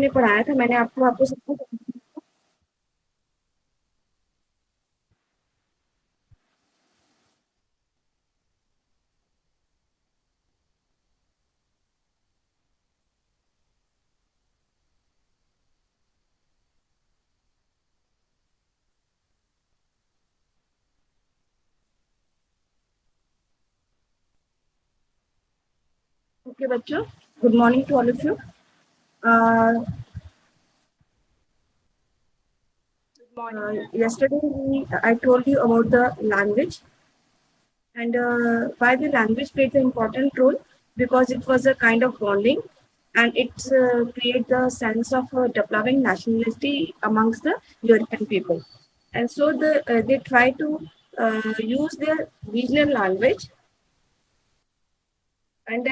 आपने पढ़ाया था, मैंने आपको आपको सब कुछ। ओके बच्चों, good morning to all of you. Yesterday I told you about the language, and why the language played an important role, because it was a kind of bonding, and it create the sense of developing nationality amongst the European people. And so they try to use their regional language, and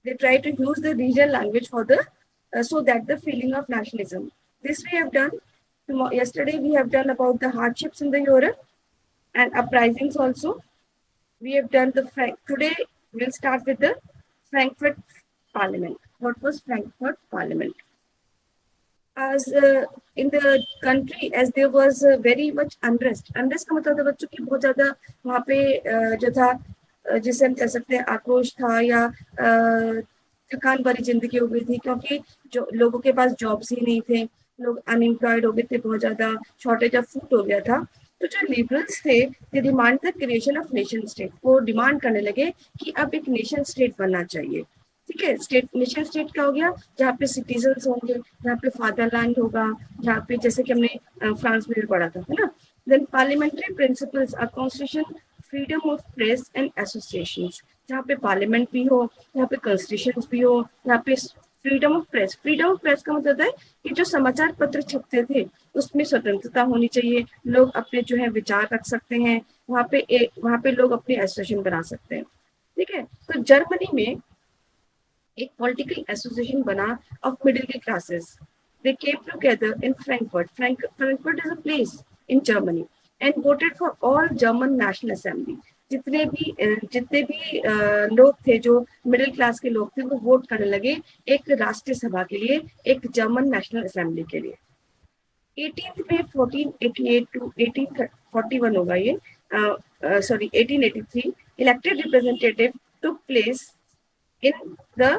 they try to use the regional language for the so that the feeling of nationalism. This we have done. Yesterday we have done about the hardships in the Europe and uprisings also. We have done the today we'll start with the Frankfurt Parliament. What was Frankfurt Parliament? As in the country, as there was very much unrest. Unrest का मतलब था बच्चों की बहुत ज्यादा वहाँ पे जो था जिसे हम कह सकते हैं आक्रोश था, या थकान भरी जिंदगी हो गई थी, क्योंकि जो लोगों के पास जॉब्स ही नहीं थे, लोग अनएम्प्लॉयड हो गए थे, बहुत ज्यादा शॉर्टेज ऑफ फूड हो गया था। तो जो लिबरल्स थे, ये डिमांड था क्रिएशन ऑफ नेशन स्टेट, वो डिमांड करने लगे कि अब एक नेशन स्टेट बनना चाहिए। ठीक है, स्टेट नेशन स्टेट क्या हो गया, जहाँ पे सिटीजन होंगे, जहाँ पे फादरलैंड होगा, जहाँ पे जैसे कि हमने फ्रांस में भी पढ़ा था, है ना। Then parliamentary principles are constitution, freedom of press and association, जहाँ पे पार्लियामेंट भी हो, यहाँ पे कॉन्स्टिट्यूशन भी हो, यहाँ पे freedom of press. Freedom of press का मतलब है कि जो समाचार पत्र छपते थे उसमें स्वतंत्रता होनी चाहिए, लोग अपने जो है विचार रख सकते हैं, वहाँ पे लोग अपने एसोसिएशन बना सकते हैं। ठीक है, तो जर्मनी में एक पॉलिटिकल एसोसिएशन बना of middle classes. They came together in Frankfurt. Frankfurt is a place in Germany, and voted for all German national assembly. जितने भी लोग थे, जो मिडिल क्लास के लोग थे, वो वोट करने लगे एक राष्ट्रीय सभा के लिए, एक जर्मन नेशनल असेंबली के लिए। 18th में 1488 टू 1841 होगा ये, sorry 1883, elected representative took place in the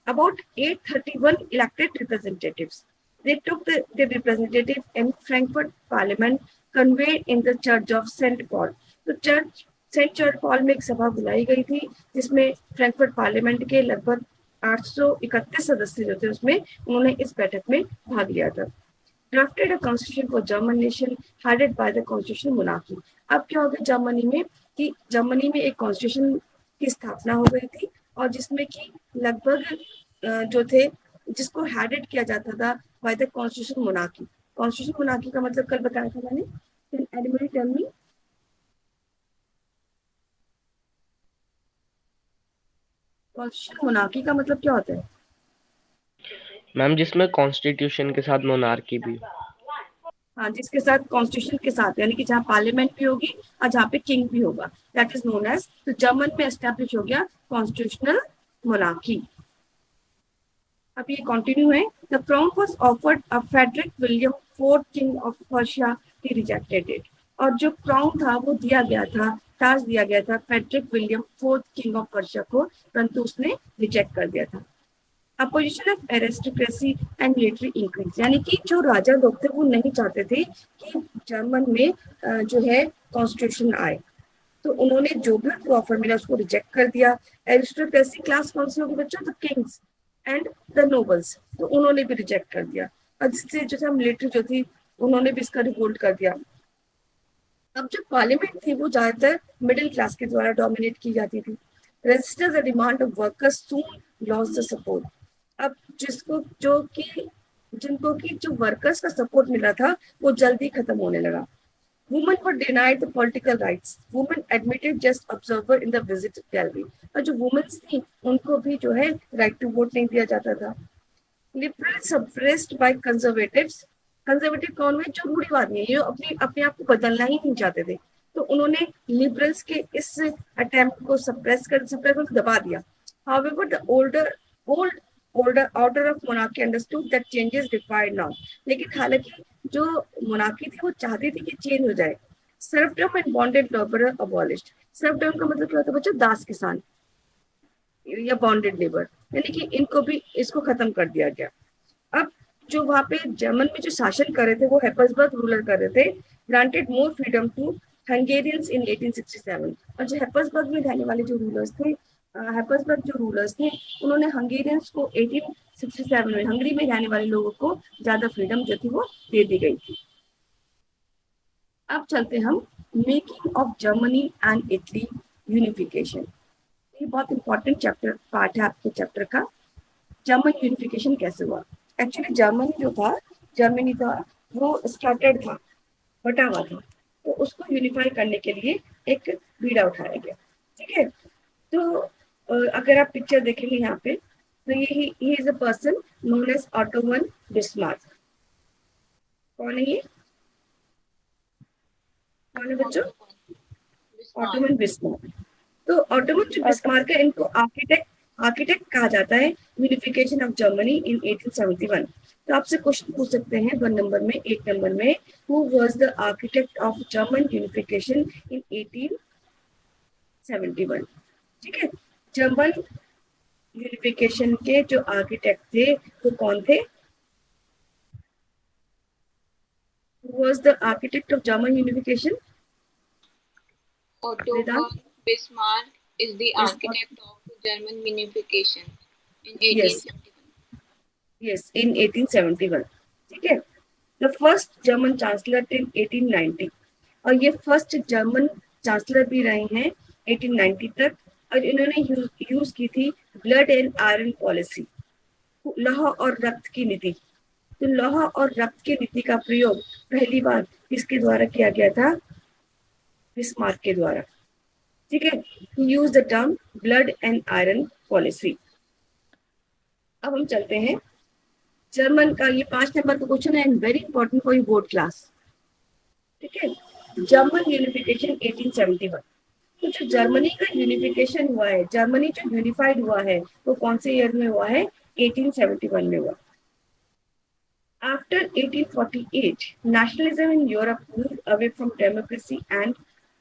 about 831 elected representatives. They took the representative in Frankfurt Parliament, conveyed in the Church of St. Paul. तो चर्च सेंट जॉर्ज पॉल में एक सभा बुलाई गई थी, जिसमें फ्रैंकफर्ट पार्लियामेंट के लगभग 831 सदस्य जो थे, उसमें उन्होंने इस बैठक में भाग लिया था। Drafted a constitution for German nation headed by the constitution monarchy. अब क्या हो गया जर्मनी में, कि जर्मनी में एक कॉन्स्टिट्यूशन की स्थापना हो गई थी, और जिसमें कि लगभग जो थे, जिसको हेडेड किया जाता था by the constitution monarchy. Constitution monarchy का मतलब कल बताया था मैंने। Animal tell me, constitution monarchy का मतलब क्या होता है? मैम जिसमें कॉन्स्टिट्यूशन के साथ मोनार्की भी। हाँ, जिसके साथ कॉन्स्टिट्यूशन के साथ, यानी कि जहाँ पार्लियामेंट भी होगी और जहाँ पे किंग भी होगा, दैट इज नोन एज। तो जर्मन में एस्टेब्लिश हो गया कॉन्स्टिट्यूशनल मोनार्की। अब ये कंटिन्यू है। The crown was offered a Frederick William fourth king of Persia, he rejected it. और जो क्राउन था वो दिया गया था, ताज दिया गया था Frederick William fourth king of Persia को, परंतु उसने रिजेक्ट कर दिया था। Opposition of aristocracy and military increase, यानी कि जो राजा लोग थे वो नहीं चाहते थे कि जर्मन में जो है कॉन्स्टिट्यूशन आए, तो उन्होंने जो भी उनको ऑफर मिला उसको रिजेक्ट कर दिया। एरिस्टोक्रेसी क्लास कौन सी होगी बच्चों? The Kings and the nobles, तो उन्होंने भी रिजेक्ट कर दिया। और जिससे जो था मिलिट्री जो थी, उन्होंने भी इसका रिवोल्ट कर दिया। अब जो पार्लियामेंट थी वो ज्यादातर मिडिल क्लास के द्वारा डोमिनेट की जाती थी। Register the demand of workers soon loss the support. अब जिनको कि जो वर्कर्स का सपोर्ट मिला था वो जल्दी खत्म होने लगा। Women were denied the political rights, women admitted just observer in the visit gallery. और जो वुमेन्स थी उनको भी जो है राइट टू वोट नहीं दिया जाता था। Liberal suppressed bye conservatives. Conservative कौन है? जो रूढ़िवादी है, ये अपने अपने आप को बदलना ही नहीं चाहते थे, तो उन्होंने लिबरल्स के इस अटेम्प्ट को सप्रेस कर दबा दिया। However the older old order of monarchy understood that changes required now. लेकिन हालांकि जो monarchy थी वो चाहती थी कि चेंज हो जाए. Serfdom and bonded labor abolished. Serfdom का मतलब क्या होता है बच्चों? दास किसान या बॉन्डेड लेबर, यानी कि इनको भी इसको खत्म कर दिया गया. अब जो वहां पे जर्मन में जो शासन कर रहे थे वो हेपल्सबर्ग रूलर कर रहे थे, granted more freedom to Hungarians in 1867. और जो हेपल्सबर्ग में रहने वाले जो रूलर्स थे, हेपल्सबर्ग जो रूलर्स थे, उन्होंने हंगेरियंस को 1867 में हंगरी में रहने वाले लोगों को ज्यादा फ्रीडम जो थी वो दे दी गई थी. अब चलते हम making of Germany and Italy unification. ये बहुत इंपॉर्टेंट चैप्टर पार्ट है आपके चैप्टर का. जर्मन यूनिफिकेशन कैसे हुआ? एक्चुअली जर्मनी था वो स्कैटर्ड था, बटा हुआ था. तो उसको यूनिफाई करने के लिए एक बीड़ा उठाया गया. ठीक है. तो अगर आप पिक्चर देखेंगे यहाँ पे, तो ये he is a person known as Ottoman Bismarck. कौन है ये? कौन है बच्चों? Bismarck. Ottoman Bismarck. तो ऑटोमन जो बिस्मार्क है, इनको आर्किटेक्ट आर्किटेक्ट कहा जाता है यूनिफिकेशन ऑफ जर्मनी इन 1871. तो आपसे क्वेश्चन पूछ सकते हैं 1 नंबर में, 8 नंबर में, who was the architect of German unification in 1871. ठीक है. जर्मन यूनिफिकेशन के जो आर्किटेक्ट थे वो कौन थे? Who was the architect of German unification? Otto वेदांत. von Bismarck is the yes. architect of German unification in yes. 1871. Yes, in 1871. ठीक है. The first German chancellor till 1890. और ये फर्स्ट जर्मन चांसलर भी रहे हैं 1890 तक. और इन्होंने यूज की थी ब्लड एंड आयरन पॉलिसी, लौह और रक्त की नीति. तो लौह और रक्त की नीति का प्रयोग पहली बार किसके द्वारा किया गया था? बिस्मार्क के द्वारा. ठीक है. Use the term blood and iron policy. अब हम चलते हैं जर्मन का. ये 5 नंबर का क्वेश्चन है and very important for you board class. ठीक है. German unification 1871. तो जो जर्मनी का यूनिफिकेशन हुआ है, जर्मनी जो यूनिफाइड हुआ है, वो कौन से ईयर में हुआ है? 1871 में हुआ. After 1848, nationalism in Europe moved away from democracy and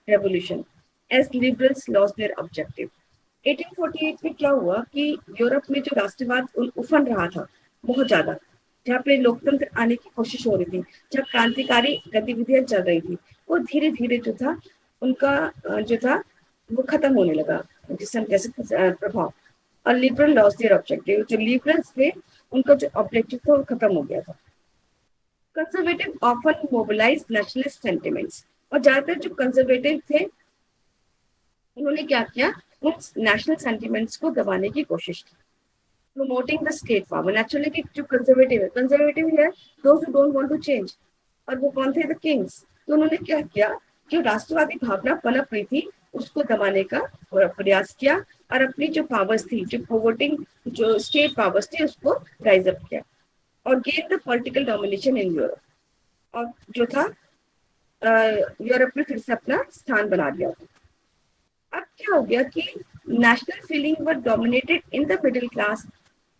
revolution as liberals lost their objective. 1848 में क्या हुआ कि यूरोप में जो राष्ट्रवाद उफन रहा था बहुत ज्यादा, जहाँ पे लोकतंत्र आने की कोशिश हो रही थी, जहाँ क्रांतिकारी गतिविधियां चल रही थी, वो धीरे धीरे जो था उनका जो था वो खत्म होने लगा, जिससे हम कह सकते प्रभाव. और लिबरल लॉस देयर ऑब्जेक्टिव. जो लिबरल्स थे उनका जो ऑब्जेक्टिव था वो खत्म हो गया था. Conservative often mobilize nationalist sentiments. और ज्यादातर जो कंजर्वेटिव थे उन्होंने क्या किया? उन नेशनल सेंटिमेंट्स को दबाने की कोशिश की. Promoting the state power. Naturally कि जो कंजर्वेटिव है those who don't want to change. और वो कौन थे? The kings. तो उन्होंने क्या किया? जो राष्ट्रवादी भावना पनप रही थी उसको दबाने का प्रयास किया और अपनी जो पावर्स थी, जो प्रोवोटिंग जो स्टेट पावर्स थी, उसको राइज अप किया और gain the political domination in Europe. और जो था यूरोप में फिर से अपना स्थान बना दिया था. अब क्या हो गया कि national feeling were dominated in the middle class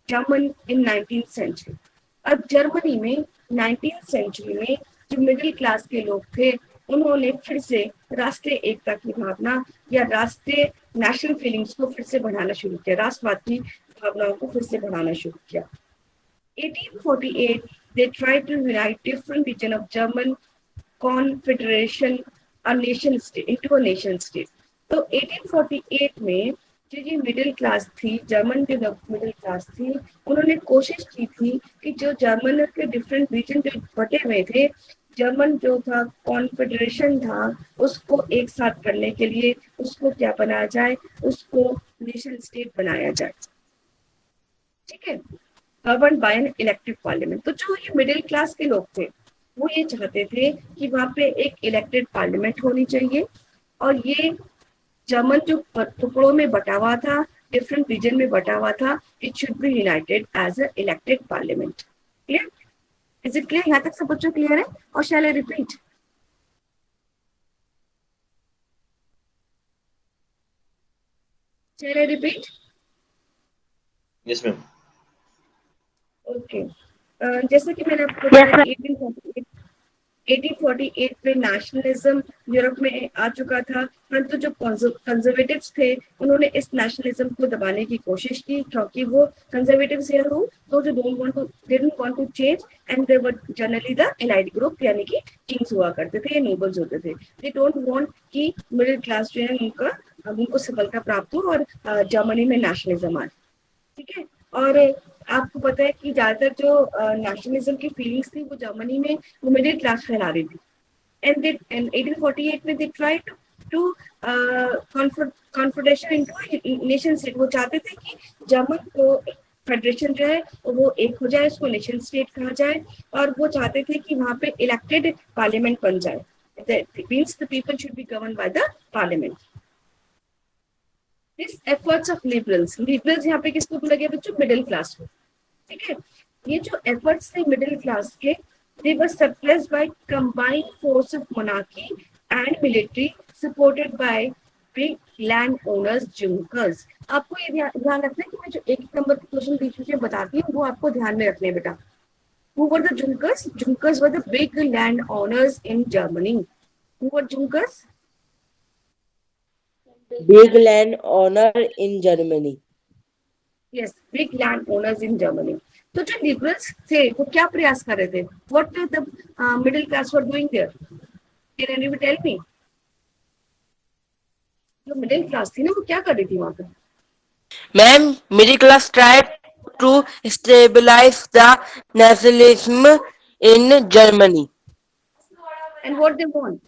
German in 19th century. अब जर्मनी में 19th सेंचुरी में जो मिडिल क्लास के लोग थे उन्होंने फिर से राष्ट्रीय एकता की भावना या राष्ट्रीय नेशनल फीलिंग्स को फिर से बढ़ाना शुरू किया, राष्ट्रवाद की भावनाओं को फिर से बढ़ाना शुरू किया. 1848 they tried to unite different region of German confederation a nation state into a nation state. तो 1848 में जो ये मिडिल क्लास थी, जर्मन जो मिडिल क्लास थी, उन्होंने कोशिश की थी कि जो जर्मन के डिफरेंट रीजन जो बटे हुए थे, जर्मन जो था कॉन्फेडरेशन था, उसको एक साथ करने के लिए उसको क्या बनाया जाए? उसको नेशन स्टेट बनाया जाए. ठीक है. Govern by an elected parliament. तो जो ये मिडिल क्लास के लोग थे वो ये चाहते थे कि वहां पे एक इलेक्टेड पार्लियामेंट होनी चाहिए और ये जर्मन जो टुकड़ों में बटा हुआ था, डिफरेंट रीजन में बटा हुआ था, it should be united as a elected parliament. Clear? Is it clear? यहाँ तक सब बच्चों क्लियर है? और shall I repeat? Shall I repeat? Yes, ma'am. Okay जैसे कि मैंने आपको Yes, बताया ma'am. 1848 में नेशनलिज्म यूरोप में आ चुका था, परंतु जो कंजर्वेटिव्स थे उन्होंने इस नेशनलिज्म को दबाने की कोशिश की, क्योंकि वो कंजर्वेटिव्स हियर हु दो जो didn't want to change, and they were generally the elite group, यानी कि किंग्स हुआ करते थे या नोबल्स होते थे। दे डोंट वांट कि मिडिल क्लास जो है उनको सफलता प्राप्त हो और जर्मनी में नेशनलिज्म आए। ठीक है, और आपको पता है कि ज्यादातर जो नेशनलिज्म की फीलिंग्स थी वो जर्मनी में वो मिडिल क्लास फैला रही थी। एंड 1848 में they try to confederation into nation state. वो चाहते थे कि जर्मन को फेडरेशन जो है वो एक हो जाए, उसको नेशन स्टेट कहा जाए, और वो चाहते थे कि वहां पे इलेक्टेड पार्लियामेंट बन जाए। Means the people should be govern by the parliament. This efforts of liberals, liberals यहाँ पे किसको बोला गया बच्चों? मिडिल क्लास को। ठीक है, ये जो एफर्ट्स थे मिडिल क्लास के, they were suppressed by combined force of monarchy and military supported by big land owners junkers। आपको ये ध्यान रखना है कि मैं जो एक नंबर के क्वेश्चन बीच में बताती हूँ वो आपको ध्यान में रखने हैं बेटा। Who were the junkers? Junkers were the big land owners in Germany. Who were junkers? Big land owner in Germany. Yes, big land owners in Germany. तो जो लिबरल्स थे वो क्या प्रयास कर रहे थे? What the middle class were doing there? Can anybody tell me? जो मिडिल क्लास थी ना वो क्या कर रही थी वहां पे? Ma'am, middle class tried to stabilize the nationalism in Germany. And what they want?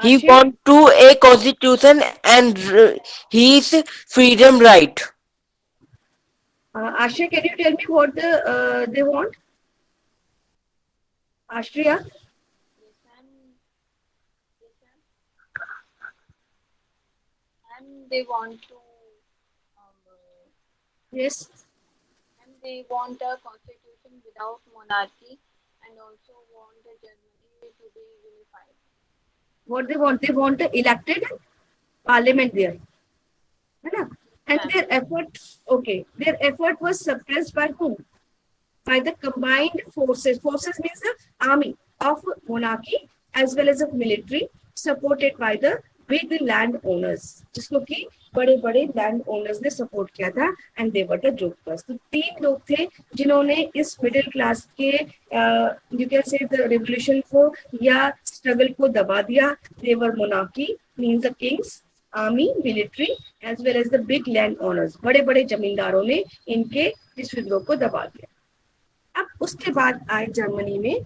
He Ashir, want to a constitution and his freedom right. Ashir, can you tell me what they want? Ashriya? And they want to Yes. and they want a constitution without monarchy and also want the Germany to be unified. What they want? They want the elected parliament there. है ना? And their effort, okay, their effort was suppressed by whom? By the combined forces. Forces means the army of monarchy as well as of military, supported by the big land owners, जिसको कि बड़े बड़े land owners ने support किया था, and they were the Junkers. तो तीन लोग थे जिन्होंने इस मिडिल क्लास के you can say the revolution को या स्ट्रगल को दबा दिया। They were monarchy means the kings, army, military as well as the big land owners. बड़े बड़े जमींदारों ने इनके इस विद्रोह को दबा दिया। अब उसके बाद आए जर्मनी में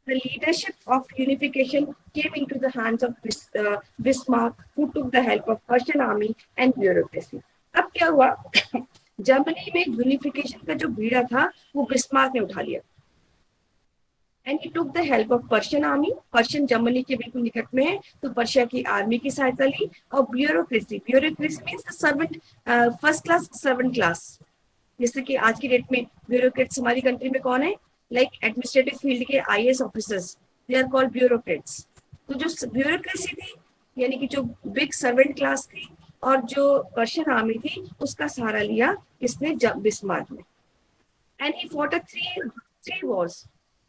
the leadership of unification came into the hands of Bismarck, who took the help of Persian army and bureaucracy. अब क्या हुआ? जर्मनी में यूनिफिकेशन का जो बीड़ा था वो बिस्मार्क ने उठा लिया, and he took the help of Persian army. Persian Germany के बिल्कुल निकट में है, तो पर्शिया की आर्मी की सहायता ली। और bureaucracy, bureaucracy means servant, first class servant class. जैसे कि आज की डेट में ब्यूरोक्रेट्स हमारी कंट्री में कौन है? लाइक एडमिनिस्ट्रेटिव फील्ड के IAS officers, they are called bureaucrats. तो जो ब्यूरोक्रेसी थी यानी कि जो बिग सर्वेंट क्लास थी और जो पर्शियन आर्मी थी, उसका सहारा लिया इसने बिस्मार्क में। And he fought three Wars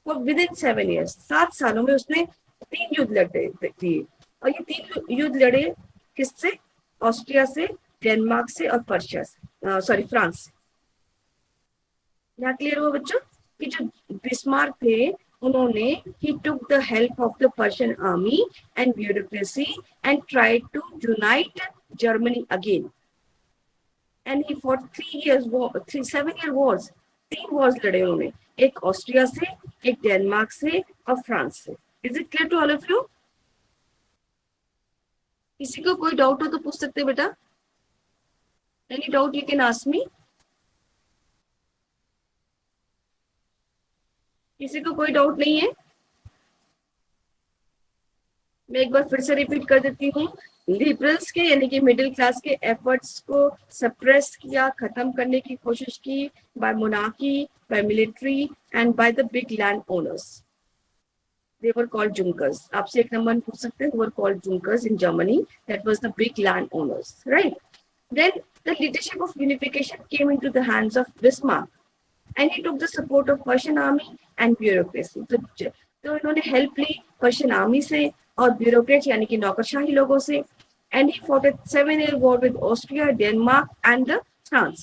for within 7 years। 7 सालों में उसने 3 युद्ध लड़े दिए, और ये 3 युद्ध लड़े किससे? ऑस्ट्रिया से, डेनमार्क से और पर्शिया से, सॉरी फ्रांस से। यहाँ क्लियर हुआ बच्चों कि जो बिस्मार्क थे उन्होंने he took the help of the Persian army and bureaucracy and tried to unite Germany again. And he fought 7-year wars। 3 wars लड़े उन्होंने, एक ऑस्ट्रिया से, एक डेनमार्क से और फ्रांस से। Is it clear to all of you? किसी को कोई डाउट हो तो पूछ सकते बेटा। Any doubt you can ask me? किसी को कोई डाउट नहीं है? मैं एक बार फिर से रिपीट कर देती हूँ। लिबरल्स के यानी कि मिडिल क्लास के एफर्ट्स को सप्रेस किया, खत्म करने की कोशिश की by monarchy, by military and by the big land owners. They were called Junkers. आपसे एक नंबर पूछ सकते हैं, were called Junkers in Germany, that was the big land owners, right? Then the leadership of unification came into the hands of Bismarck. and he took the support of Persian army and bureaucracy. तो इन्होंने help ली Persian army से और bureaucrat यानी कि नौकरशाही लोगों से. And he fought a 7-year war with Austria, Denmark and the France.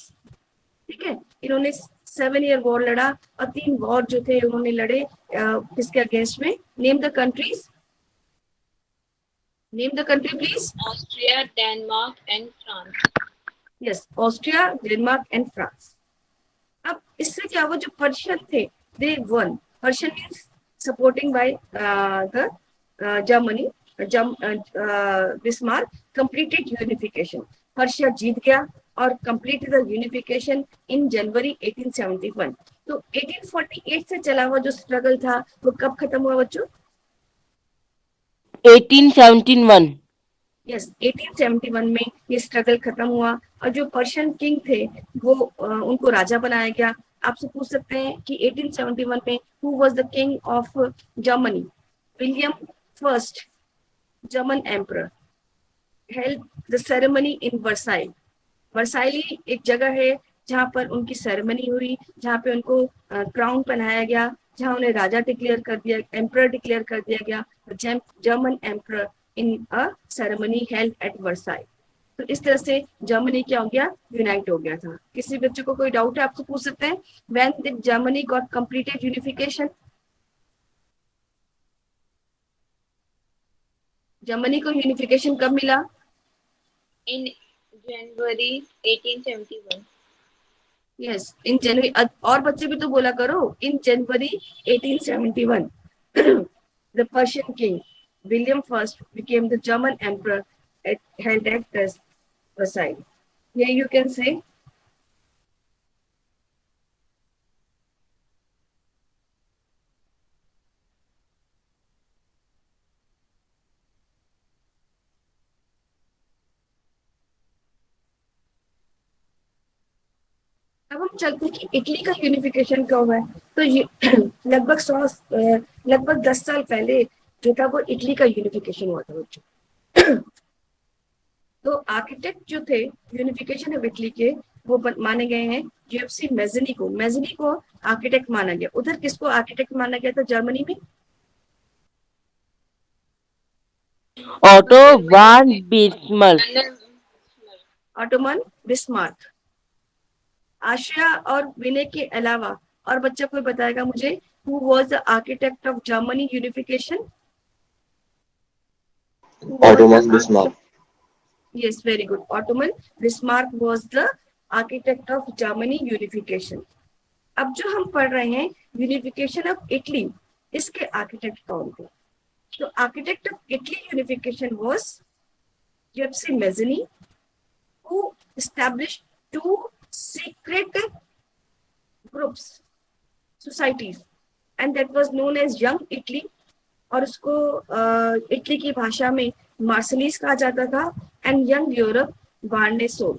ठीक है, इन्होंने 7-year war लड़ा और 3 वॉर जो थे उन्होंने लड़े किसके अगेंस्ट में. Name the countries, name the country please. Austria, Denmark, and France. Yes, Austria, Denmark and France. अब इससे क्या हुआ, जो पर्शियन थे they won. Prussian means supporting by the Germany. Bismarck completed unification. Prussia जीत गया और completed the unification in January 1871. तो 1848 से चला हुआ जो स्ट्रगल था वो कब खत्म हुआ बच्चों? 1871. यस, 1871 में ये स्ट्रगल खत्म हुआ और जो पर्शियन किंग थे वो उनको राजा बनाया गया. आपसे पूछ सकते हैं कि 1871 में who was the king of Germany? William first, German emperor, held the ceremony in Versailles. Versailles एक जगह है जहाँ पर उनकी सेरेमनी हुई, जहाँ पे उनको क्राउन पहनाया गया, जहाँ उन्हें राजा डिक्लेयर कर दिया, एम्परर डिक्लेयर कर दिया गया, German emperor in a ceremony held at Versailles. तो इस तरह से जर्मनी क्या हो गया, यूनाइट हो गया था. किसी बच्चे को कोई डाउट है आपसे पूछ सकते हैं. When did Germany got completed unification? Germany को यूनिफिकेशन कब मिला? In January 1871. यस, इन जनवरी. और बच्चे भी तो बोला करो, इन January 1871 the Persian king William first became the German emperor held at Versailles. Here you can say अब हम चलते हैं कि इटली का यूनिफिकेशन कब हुआ है. तो ये लगभग 10 साल पहले जो था वो इटली का यूनिफिकेशन हुआ था बच्चों. तो आर्किटेक्ट जो थे यूनिफिकेशन ऑफ इटली के वो माने गए हैं जीएफसी मेज़नी को. मेज़नी को आर्किटेक्ट माना गया. उधर किसको आर्किटेक्ट माना गया था जर्मनी में? Otto von Bismarck. Ottoman Bismarck. Asia और विनय के अलावा और बच्चा कोई बताएगा मुझे who was the architect of Germany unification? Ottoman Bismarck. Yes, very good. Ottoman Bismarck was the architect of Germany unification. अब जो हम पढ़ रहे हैं यूनिफिकेशन ऑफ इटली, इसके आर्किटेक्ट कौन थे? तो architect of Italy unification was Giuseppe Mazzini, who established two secret groups, societies, and that was known as Young Italy. और उसको इटली की भाषा में मार्सलीस कहा जाता था एंड यंग यूरोप वार्नेसो.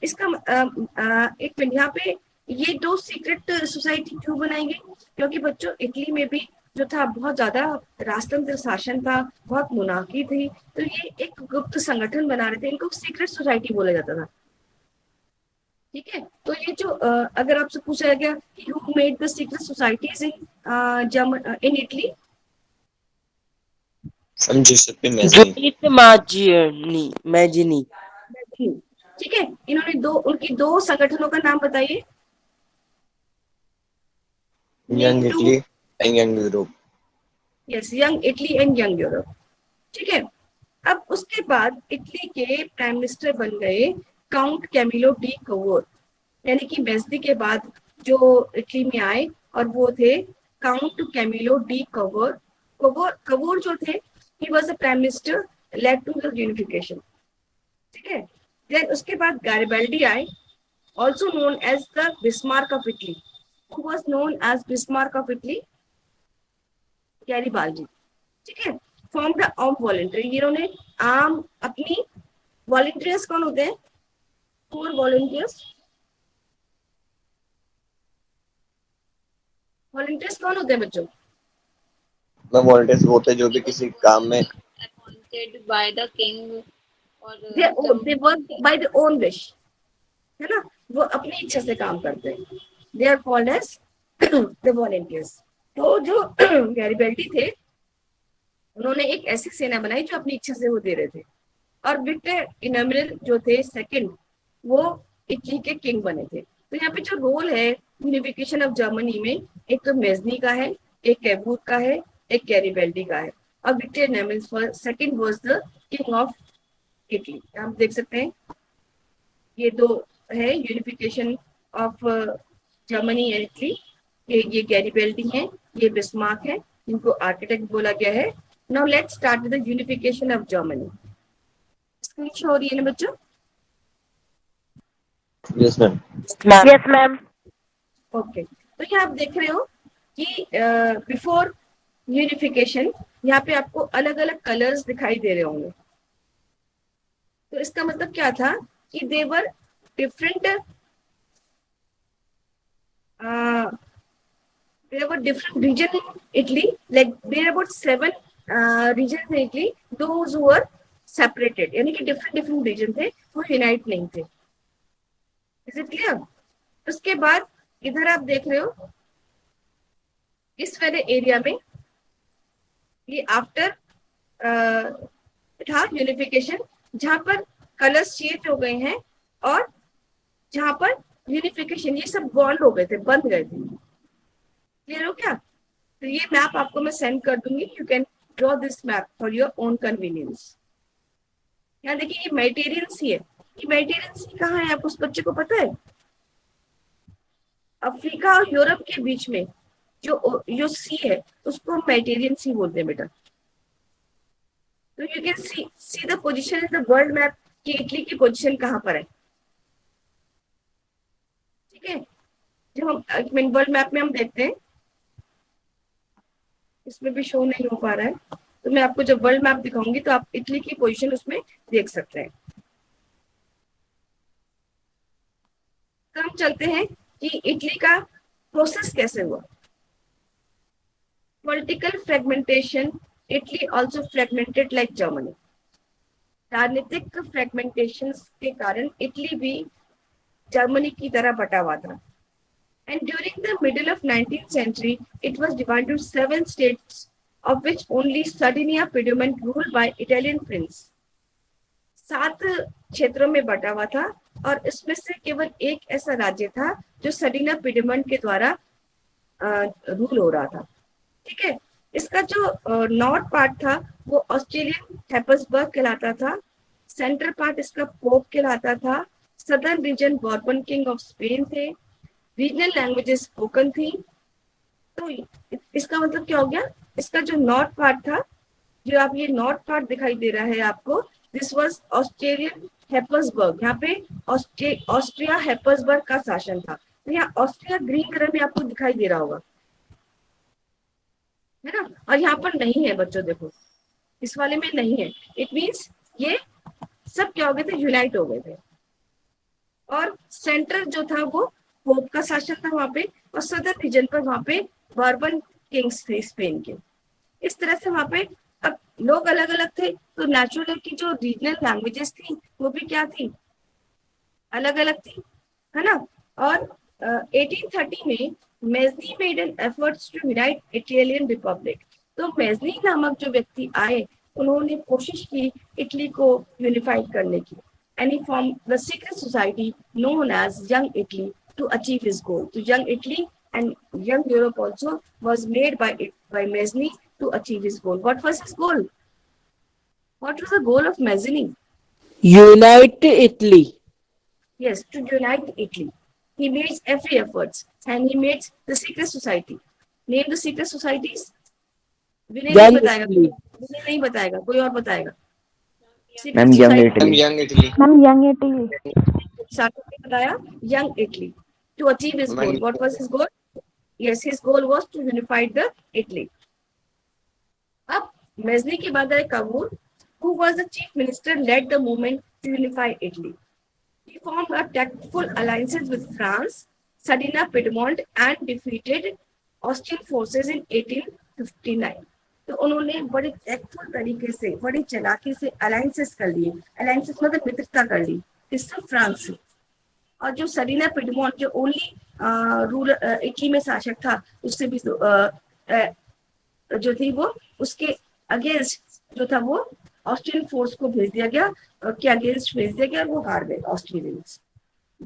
इसका एक मिनट, यहाँ पे ये 2 सीक्रेट सोसाइटी क्यों बनाई गई? क्योंकि बच्चों इटली में भी जो था बहुत ज्यादा राजतंत्र शासन था, बहुत मोनार्की थी, तो ये एक गुप्त संगठन बना रहे थे, इनको सीक्रेट सोसाइटी बोला जाता था. ठीक है, तो ये जो अगर आपसे पूछा गया कि who made the secret societies in Italy? From Giuseppe Mazzini. Judith Mazzini. ठीक है, इन्होंने उनकी 2 संगठनों का नाम बताइए. Young Italy and Young Europe. Yes, young Italy and young Europe. ठीक है, अब उसके बाद इटली के प्राइम मिनिस्टर बन गए काउंट कैमिलो डी कवोर, यानी कि मेज़नी के बाद जो इटली में आए और वो थे काउंट कैमिलो डी कवोर. कवोर जो थे he was the prime minister led to the unification. ठीक है, then उसके बाद गैरिबाल्डी आए, also known as the Bismarck of Italy. Who was known as Bismarck of Italy? Garibaldi. ठीक है, formed the armed voluntary. इन्होंने आम अपनी वॉलंटियर्स कौन होते हैं? Poor volunteers. वॉलंटियर्स कौन होते हैं बच्चों? मतलब वॉलंटियर्स वो होते हैं जो भी किसी काम में Appointed by the king or they work by their own wish, है ना, वो अपनी इच्छा से काम करते हैं. They are called as the volunteers. तो जो गैरिबल्डी थे उन्होंने एक ऐसी सेना बनाई जो अपनी इच्छा से वो दे रहे थे, और विक्टर इनामरल जो थे सेकंड, वो इटली के किंग बने थे। तो यहाँ पे जो रोल है यूनिफिकेशन ऑफ जर्मनी में, एक तो मेजनी का है, एक कैबूर का है, एक गैरिबल्डी का है, और Victor Emmanuel second was the king of Italy. आप देख सकते हैं ये दो है unification of Germany and Italy. ये गैरिबल्डी है, ये बिस्मार्क है, इनको आर्किटेक्ट बोला गया है। Now let's start with the unification of Germany. Screen show हो रही है ना बच्चों? Yes ma'am. Yes, ma'am. Okay, तो यहाँ आप देख रहे हो कि बिफोर यूनिफिकेशन यहाँ पे आपको अलग अलग कलर्स दिखाई दे रहे होंगे। तो इसका मतलब क्या था कि देवर different, there were different regions in Italy, like there are about 7 regions in Italy, those who were separated, यानी कि different region थे, वो unite नहीं थे। Is it clear? उसके बाद इधर आप देख रहे हो इस वाले एरिया में ये आफ्टर था यूनिफिकेशन, जहां पर कलर्स चेंज हो गए हैं और जहां पर यूनिफिकेशन ये सब बॉन्ड हो गए थे, बंद गए थे। क्लियर हो क्या? तो ये मैप आपको मैं सेंड कर दूंगी, you can draw this map for your own convenience. यहाँ देखिए ये मेडिटेरियन सी है, ये मेडिटेरियन सी कहाँ है? आप उस बच्चे को पता है? अफ्रीका और यूरोप के बीच में जो सी है उसको मेडिटेरियन सी बोलते हैं बेटा। तो you can see the position in the world map कि इटली की पोजीशन कहाँ पर है। ठीक है, जब हम वर्ल्ड मैप में हम देखते हैं, इसमें भी शो नहीं हो पा रहा है, तो मैं आपको जब वर्ल्ड मैप दिखाऊंगी तो आप इटली की पोजीशन उसमें देख सकते हैं। तो हम चलते हैं कि इटली का प्रोसेस कैसे हुआ। Political fragmentation, Italy also fragmented like Germany. राजनीतिक फ्रेगमेंटेशन के कारण इटली भी जर्मनी की तरह बटा हुआ था। And during the middle of 19th century, it was divided into 7 states, of which only Sardinia Piedmont ruled by Italian prince. 7 क्षेत्रों में बटा हुआ था और इसमें से केवल एक ऐसा राज्य था जो सर्डिनिया पिडमंट के द्वारा रूल हो रहा था। ठीक है, इसका जो नॉर्थ पार्ट था वो ऑस्ट्रेलियन हैप्सबर्ग कहलाता था, सेंट्रल पार्ट इसका पोप कहलाता था, southern reason Bourbon king of Spain थे, रीजनल लैंग्वेजेस स्पोकन थी। तो इसका मतलब क्या हो गया? इसका जो नॉर्थ पार्ट था, जो आप ये नॉर्थ पार्ट दिखाई दे रहा है आपको, दिस वाज ऑस्ट्रेलियन हैप्सबर्ग। यहाँ पे ऑस्ट्रिया हैप्सबर्ग का शासन था। तो यहाँ ऑस्ट्रिया ग्रीन कलर में आपको दिखाई दे रहा होगा, है ना? और यहाँ पर नहीं है बच्चों, देखो इस वाले में नहीं है। इट मीन्स ये सब क्या हो गए थे? यूनाइट हो गए थे। और सेंटर जो था वो पोप का शासन था वहां पे, और सदर्न रीजन पर वहां पे बॉर्बन किंग्स थे स्पेन के। इस तरह से वहां पे अब लोग अलग अलग थे, तो नेचुरल की जो रीजनल लैंग्वेजेस थी वो भी क्या थी? अलग अलग थी, है ना? और 1830 में Mazzini made an efforts to unite Italian republic. तो मेजनी नामक जो व्यक्ति आए, उन्होंने कोशिश की इटली को यूनिफाइड करने की, and he formed the secret society known as Young Italy to achieve his goal. So Young Italy and Young Europe also was made by Mazzini to achieve his goal. What was his goal? What was the goal of Mazzini? Unite Italy. Yes, to unite Italy. He made every efforts and he made the secret society. Name the secret societies. विनय नहीं बताएगा, विनय नहीं बताएगा, कोई और बताएगा। Ma'am young Italy. Young Italy. Ma'am young Italy. सार्थक ने बताया young Italy to achieve his goal. What was his goal? Yes, his goal was to unify the Italy. अब मेजनी के बाद आए Kabul, who was the chief minister, led the movement to unify Italy. He formed a tactful alliances with France, Sardinia, Piedmont, and defeated Austrian forces in 1859. तो उन्होंने बड़े tactful तरीके से, बड़ी चालाकी से अलायंसेस कर लिए। अलायंसेस मतलब मित्रता कर ली, किससे? फ्रांस से। और जो सलीना पिडमोंट जो ओनली रूलर इटली में शासक था, उससे भी जो थी वो उसके अगेंस्ट जो था वो ऑस्ट्रियन फोर्स को भेज दिया गया, के अगेंस्ट भेज दिया गया और वो हार गए Australians.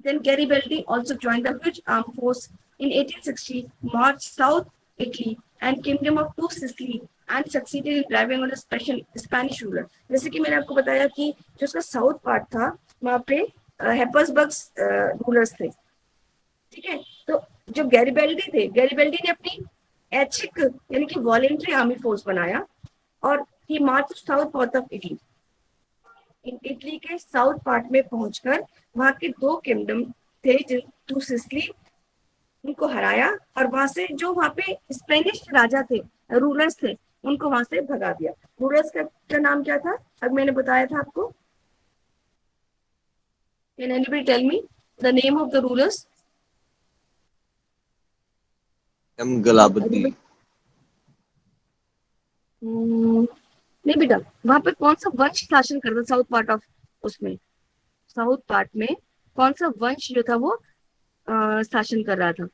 Then Garibaldi also joined the huge armed force in 1860, marched south Italy and kingdom of Two Sicily and succeeded in driving on a special Spanish ruler. जैसे कि मैंने आपको बताया कि जो उसका साउथ पार्ट था वहाँ पे हेपसबर्ग रूलर्स थे. ठीक है, तो जो गैरिबल्डी थे, गैरिबल्डी ने अपनी ऐच्छिक यानी कि वॉलेंट्री आर्मी फोर्स बनाया और he march south part of Italy. Italy के साउथ पार्ट में पहुंचकर वहां के दो किंगडम थे, टू सिसिली, उनको हराया और वहां से जो वहां पे स्पेनिश राजा थे, रूलर्स थे, उनको वहां से भगा दिया. रूलर्स का नाम क्या था? अब मैंने बताया था आपको. Can anybody tell me the name of the rulers? गलाबद्दी. नहीं बेटा, वहां पे कौन सा वंश शासन करता साउथ पार्ट ऑफ, उसमें साउथ पार्ट में कौन सा वंश जो था वो शासन कर रहा था?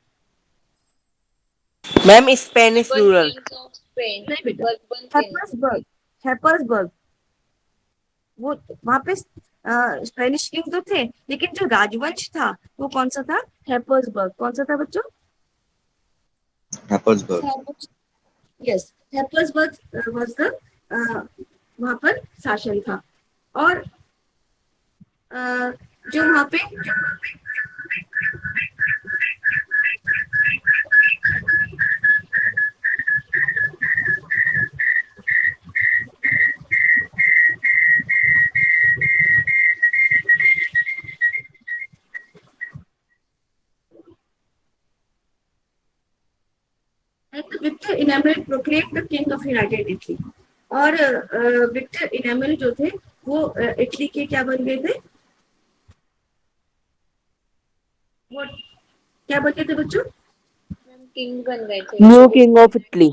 Ma'am Spanish Bourbon rural. kings of Spain. नहीं बेटा, Bourbon kings. हेपसबर्ग. हेपसबर्ग वो वहां पे स्पेनिश किंग तो थे, लेकिन जो राजवंश था वो कौन सा था? हेपसबर्ग. कौन सा था बच्चों? Habsburg. Yes, Habsburg was the वहां पर शासन था. और जो वहां पे Victor Emmanuel proclaimed the king of united Italy. और विक्टर इनामुल जो थे वो इटली के क्या बन गए थे? वो क्या बन गए थे बच्चों? किंग बन गए थे. New king of Italy.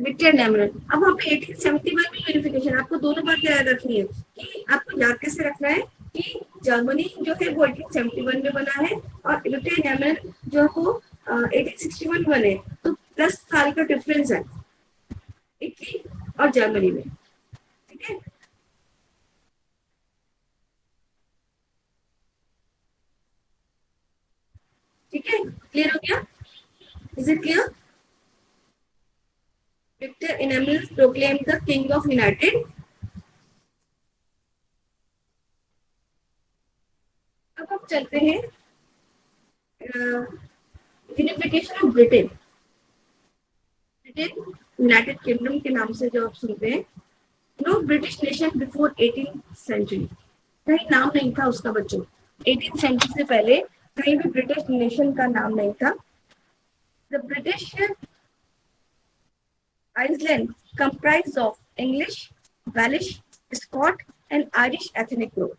Victor Emmanuel. अब वहाँ पे 1871 में यूनिफिकेशन. आपको दोनों बात याद रखनी है कि आपको याद कैसे रखना है कि जर्मनी जो है वो 1871 में बना है और विक्टर इनामुल जो है वो 1861 में बने. तो 10 साल का डिफरेंस है इटली और जर्मनी में. ठीक है, ठीक है, क्लियर हो गया? Is it clear? Victor Emmanuel proclaimed the king of united. अब हम चलते हैं unification of Britain. Britain United Kingdom के नाम से जो आप सुनते हैं. No British nation before 18th century. कहीं नाम नहीं था उसका बच्चों. 18th सेंचुरी से पहले कहीं भी ब्रिटिश नेशन का नाम नहीं था. The British Iceland comprised of English, Welsh, Scot and Irish ethnic group.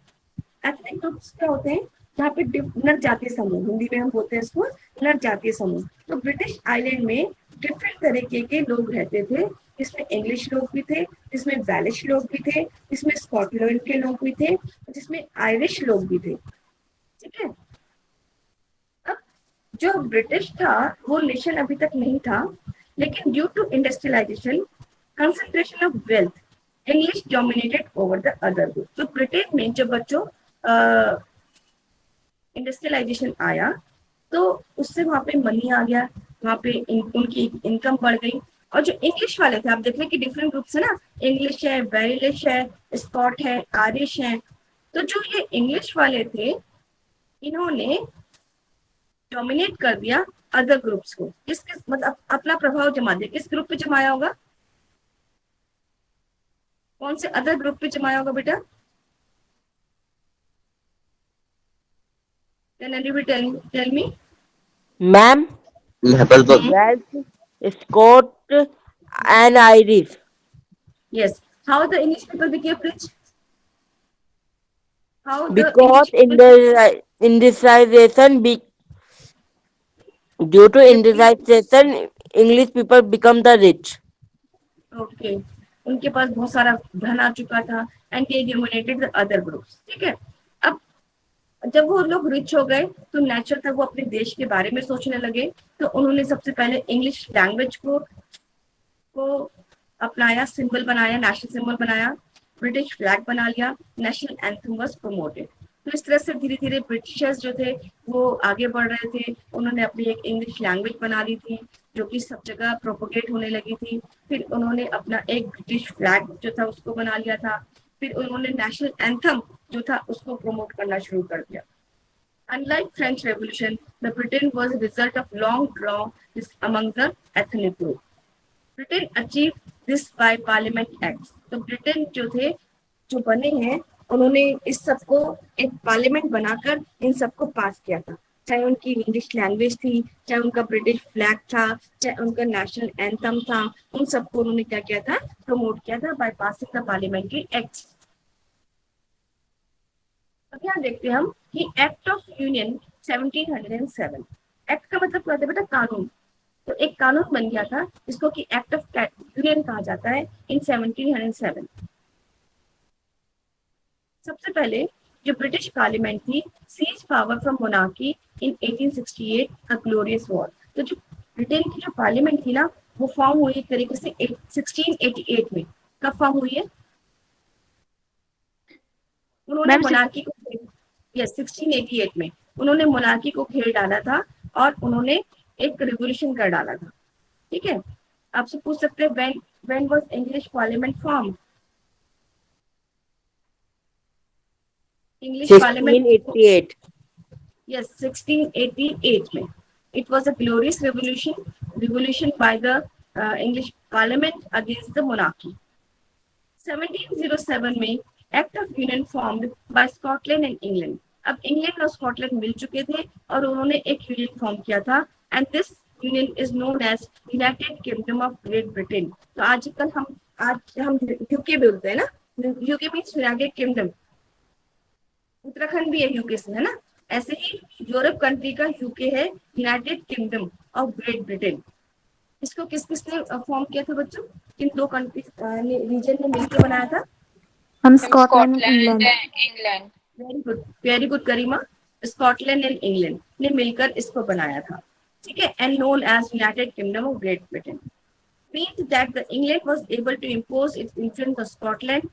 Ethnic groups क्या होते हैं? जहाँ पे नर जातीय समूह, हिंदी में हम बोलते हैं इसको नर जातीय समूह. तो ब्रिटिश आइलैंड में डिफरेंट तरीके के लोग रहते थे. जिसमें इंग्लिश लोग भी थे, जिसमें वेलिश लोग भी थे, जिसमें स्कॉटलैंड के लोग भी थे, जिसमें आयरिश लोग भी थे. ठीक है, अब जो ब्रिटिश था वो नेशन अभी तक नहीं था, लेकिन due to industrialization, concentration of wealth, English dominated over the other group. तो ब्रिटेन में जब बच्चों इंडस्ट्रियलाइजेशन आया तो उससे वहां पे मनी आ गया, वहां पे उनकी इनकम बढ़ गई. और जो इंग्लिश वाले थे, आप देख रहे हैं कि डिफरेंट ग्रुप्स है ना, इंग्लिश है, वेलिश है, स्कॉट है, आयरिश है. तो जो ये इंग्लिश वाले थे इन्होंने डोमिनेट कर दिया अदर ग्रुप्स को. किस मतलब अपना प्रभाव जमा दिया. किस ग्रुप पे जमाया होगा? कौन से अदर ग्रुप पे जमाया होगा बेटा? Can anybody tell me? Ma'am Habsburg. Welsh, Scot and Irish. Yes. How the English people became rich? How the Because English people industrialization due to industrialization, English people become the rich. okay, उनके पास बहुत सारा धन आ चुका था and they dominated the other groups. ठीक है, अब जब वो लोग रिच हो गए तो नेचुरल था वो अपने देश के बारे में सोचने लगे, तो उन्होंने सबसे पहले इंग्लिश लैंग्वेज को अपनाया, सिंबल बनाया, नेशनल सिंबल बनाया, ब्रिटिश फ्लैग बना लिया, नेशनल एंथम वाज प्रमोटेड। तो इस तरह से धीरे धीरे ब्रिटिशर्स जो थे वो आगे बढ़ रहे थे, उन्होंने अपनी एक इंग्लिश लैंग्वेज बना ली थी जो कि सब जगह प्रोपोगेट होने लगी थी। फिर उन्होंने अपना एक ब्रिटिश फ्लैग जो था उसको बना लिया था। फिर उन्होंने नेशनल एंथम जो था उसको प्रमोट करना शुरू कर दिया। Unlike French Revolution, the Britain was a result of long draw among the ethnic group. Britain achieve this by parliament act. तो ब्रिटेन जो थे जो बने हैं उन्होंने इस सबको एक पार्लियामेंट बनाकर इन सबको पास किया था, चाहे उनकी इंग्लिश लैंग्वेज थी, चाहे उनका ब्रिटिश फ्लैग था, चाहे उनका नेशनल एंथम था, उन सबको उन्होंने क्या किया था, प्रमोट किया था by passing the parliamentary act. अब यहाँ देखते हैं हम कि एक्ट ऑफ यूनियन 1707। एक्ट का मतलब क्या होता है बेटा, कानून। तो एक कानून बन गया था जिसको कि एक्ट ऑफ यूनियन कहा जाता है इन 1707। सबसे पहले जो ब्रिटिश पार्लियामेंट थी seize power from monarchy in 1868 a glorious war. तो जो ब्रिटेन की जो पार्लियामेंट थी ना वो फॉर्म हुई एक तरीके से 1688 में। कब फॉर्म हुई है? उन्होंने मोनार्की को, यस 1688 में उन्होंने मोनार्की को खेल डाला था और उन्होंने एक रिवोल्यूशन कर डाला था। ठीक है, आपसे पूछ सकते हैं when was English parliament form? English parliament 1688। yes 1688 में। It was a glorious revolution by the English Parliament against the monarchy. 1707 में Act of Union formed by Scotland and England. अब इंग्लैंड और स्कॉटलैंड मिल चुके थे और उन्होंने एक यूनियन फॉर्म किया था and this union is known as United Kingdom of Great Britain. तो आजकल हम यूके बोलते हैं ना, UK means United Kingdom. Uttarakhand भी है यूके से, है ना। ऐसे ही यूरोप कंट्री का यूके है United Kingdom of Great Britain. इसको किस किसने फॉर्म किया था बच्चों? किन दो कंट्री रीजन ने मिलकर बनाया था? हम Scotland England. England. Very good Karima. Scotland and England ने मिलकर इसको बनाया था। ठीक है, and known as United Kingdom of Great Britain. Means that the England was able to impose its influence on Scotland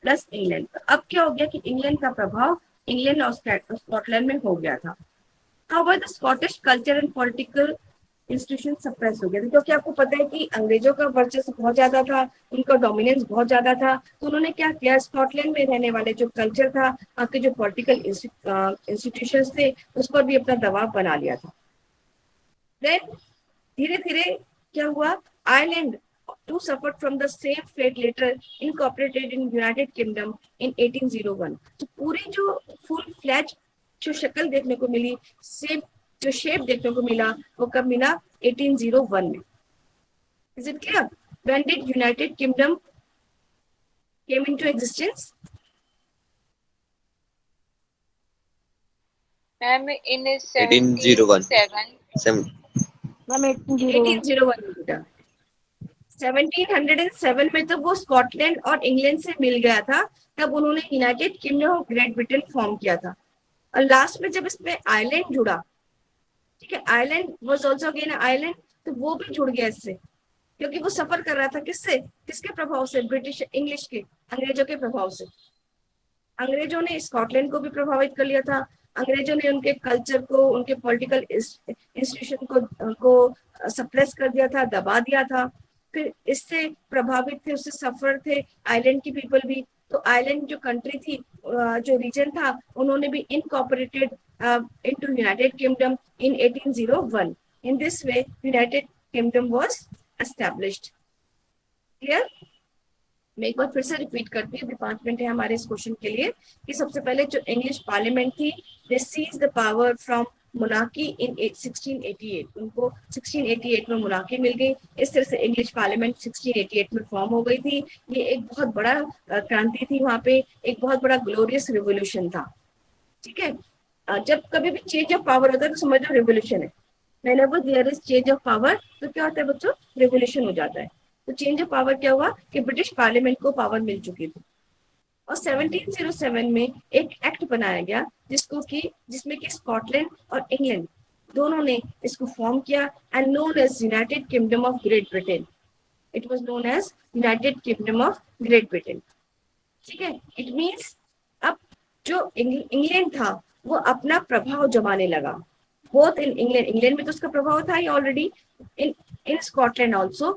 plus England. अब क्या हो गया कि इंग्लैंड का प्रभाव इंग्लैंड और स्कॉटलैंड में हो गया था। However the Scottish culture and political institution suppress हो गया था, क्योंकि आपको पता है कि अंग्रेजों का वर्चस्व बहुत ज्यादा था, उनका डोमिनेंस बहुत ज्यादा था। तो उन्होंने क्या किया, स्कॉटलैंड में रहने वाले जो कल्चर था, आपके जो पॉलिटिकल इंस्टीट्यूशंस थे, उस पर भी अपना दबाव बना लिया था। देन धीरे धीरे क्या हुआ, Ireland too suffered from the same fate later incorporated in United Kingdom in 1801। तो पूरी जो फुल फ्लैज जो शक्ल देखने को मिली, सेम जो शेप देखने को मिला, वो कब मिला? 1801 में। Is it clear? When did United Kingdom came into existence? Ma'am in 1801 1801 में बेटा। 1707 में तो वो स्कॉटलैंड और इंग्लैंड से मिल गया था, तब उन्होंने United Kingdom of Great Britain form किया था। और लास्ट में जब इसमें आयरलैंड जुड़ा, ठीक है, Ireland was also again Ireland, तो वो भी जुड़ गया इससे, क्योंकि वो सफर कर रहा था किससे, किसके प्रभाव से? ब्रिटिश इंग्लिश के, अंग्रेजों के प्रभाव से। अंग्रेजों ने स्कॉटलैंड को भी प्रभावित कर लिया था, अंग्रेजों ने उनके कल्चर को, उनके पॉलिटिकल इंस्टीट्यूशन को सप्रेस कर दिया था, दबा दिया था। फिर इससे प्रभावित थे, उससे सफर थे आइलैंड की पीपल भी। तो आइलैंड जो कंट्री थी, जो रीजन था, उन्होंने भी incorporated into United kingdom in 1801। In this way United kingdom was established. Clear? मैं एक बार फिर से रिपीट करती हूँ, 5 मिनट है हमारे इस क्वेश्चन के लिए। कि सबसे पहले जो इंग्लिश पार्लियामेंट थी, they seize the power from monarchy in 1688। उनको 1688 में मोनार्की मिल गई। इस तरह से इंग्लिश पार्लियामेंट 1688 में फॉर्म हो गई थी। ये एक बहुत बड़ा क्रांति थी, वहां पे एक बहुत बड़ा ग्लोरियस रिवोल्यूशन था। ठीक है, जब कभी भी चेंज ऑफ पावर होता है तो समझ लो रिवोल्यूशन है। Whenever there is change of power तो क्या होता है बच्चों? रिवोल्यूशन हो जाता है। तो चेंज ऑफ पावर क्या हुआ कि ब्रिटिश पार्लियामेंट को पावर मिल चुकी थी। और 1707 में एक एक्ट बनाया गया जिसमें कि स्कॉटलैंड और इंग्लैंड दोनों ने इसको फॉर्म किया and known as United Kingdom of Great Britain. It was known as United Kingdom of Great Britain. ठीक है. इट मींस अब जो इंग्लैंड था वो अपना प्रभाव जमाने लगा. बोथ इन इंग्लैंड में तो उसका प्रभाव था ही already. In Scotland also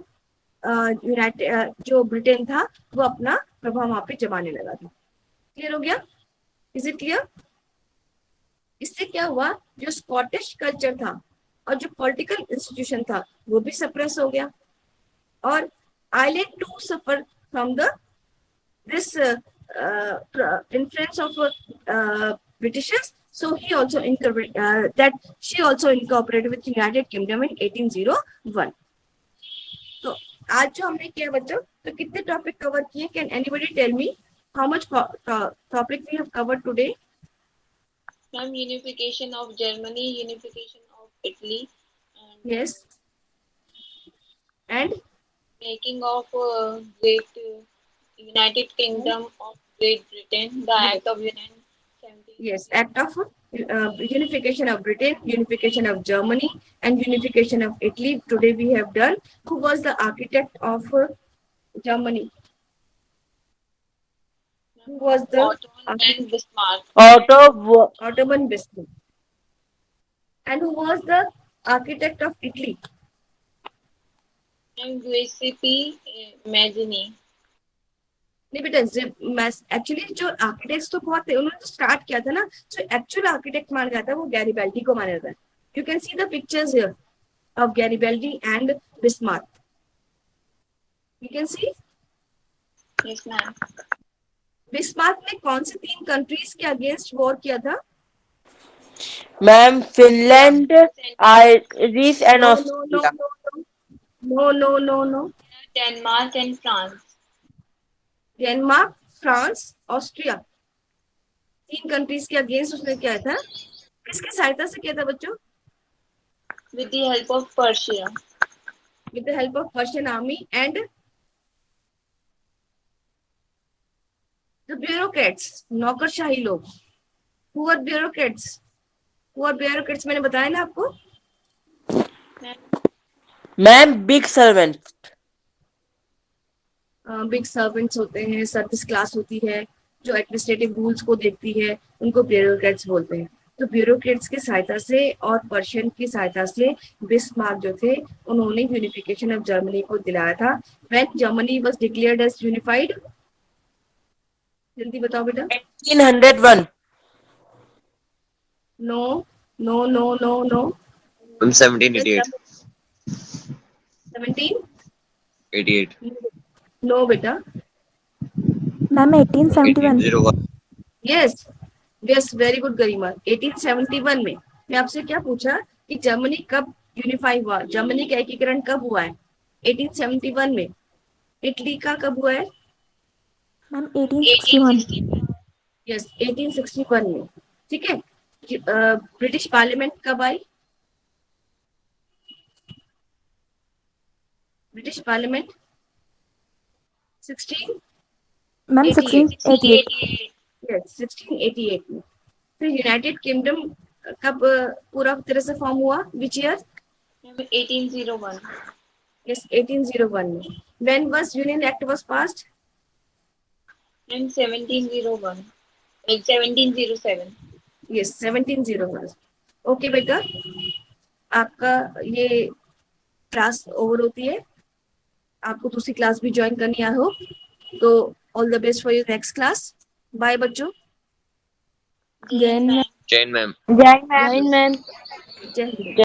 united जो ब्रिटेन था वो अपना प्रभाव वहां पे जमाने लगा था. क्लियर हो गया? Is it clear? इससे क्या हुआ, जो स्कॉटिश कल्चर था और जो पॉलिटिकल इंस्टीट्यूशन था वो भी सप्रेस हो गया. और island to suffer from the this influence of Britishers. So he also she also incorporated with United Kingdom in 1801. तो आज जो हमने किया बच्चों, तो कितने टॉपिक कवर किए? Can anybody tell me how much topic we have covered today? Ma'am, unification of Germany, unification of Italy, and Yes. And making of Great United Kingdom of Great Britain, the Act of Union 17. yes, act of unification of Britain, unification of Germany, and unification of Italy. Today we have done. Who was the architect of Germany? Who was the Otto and Bismarck. Ottoman Bismarck? And who was the architect of Italy? And Giuseppe Mazzini. नहीं बेटा, actually जो architects तो बहुत थे, उन्होंने तो start किया था ना. जो एक्चुअल आर्किटेक्ट माना जाता है वो गैरिबाल्डी को माना जाता है. You can see the pictures here of Garibaldi and Bismarck. You can see. Yes, ma'am. Bismarck ने कौन से 3 कंट्रीज के अगेंस्ट वॉर किया था? Ma'am Finland, Irish and Australia. No. Denmark and France. Denmark, France, Austria, 3 countries के against उसने किया था. किसकी सहायता से किया था बच्चों? With the help of Persia. With the help of Persian army and the bureaucrats, नौकरशाही लोग. Who are bureaucrats? मैंने बताया ना आपको. Ma'am big servant. Big servants होते हैं, सर्विस क्लास होती है जो एडमिनिस्ट्रेटिव रूल्स को देखती है, उनको ब्यूरोक्रेट्स बोलते हैं. तो ब्यूरोक्रेट्स की सहायता से और पर्शियन की सहायता से बिस्मार्क जो थे उन्होंने यूनिफिकेशन ऑफ जर्मनी को दिलाया था. When Germany was declared as unified, जल्दी बताओ बेटा. 1801. नो. In 1788. 1788. 88. नो बेटा. Ma'am 1871. 1801. Yes, very good Garima. 1871 में. मैं आपसे क्या पूछा कि जर्मनी कब यूनिफाई हुआ, जर्मनी का एकीकरण कब हुआ है? 1871 में. इटली का कब हुआ है? मैम 1861. यस, 1861 में. ठीक है. ब्रिटिश पार्लियामेंट कब आई? British parliament 16 ma'am 1688. यस, 1688 में. फिर यूनाइटेड किंगडम कब पूरा तरह से फॉर्म हुआ? Which year? 1801. यस, 1801 में. When was union act was passed? And 1701. 1707. Yes, 1701. Okay बेटा, आपका ये क्लास ओवर होती है. आपको दूसरी क्लास भी ज्वाइन करनी है हो तो all the best for your next class. Bye बच्चों. जैन मैम. Chain ma'am. जय मैम. जय हिंद.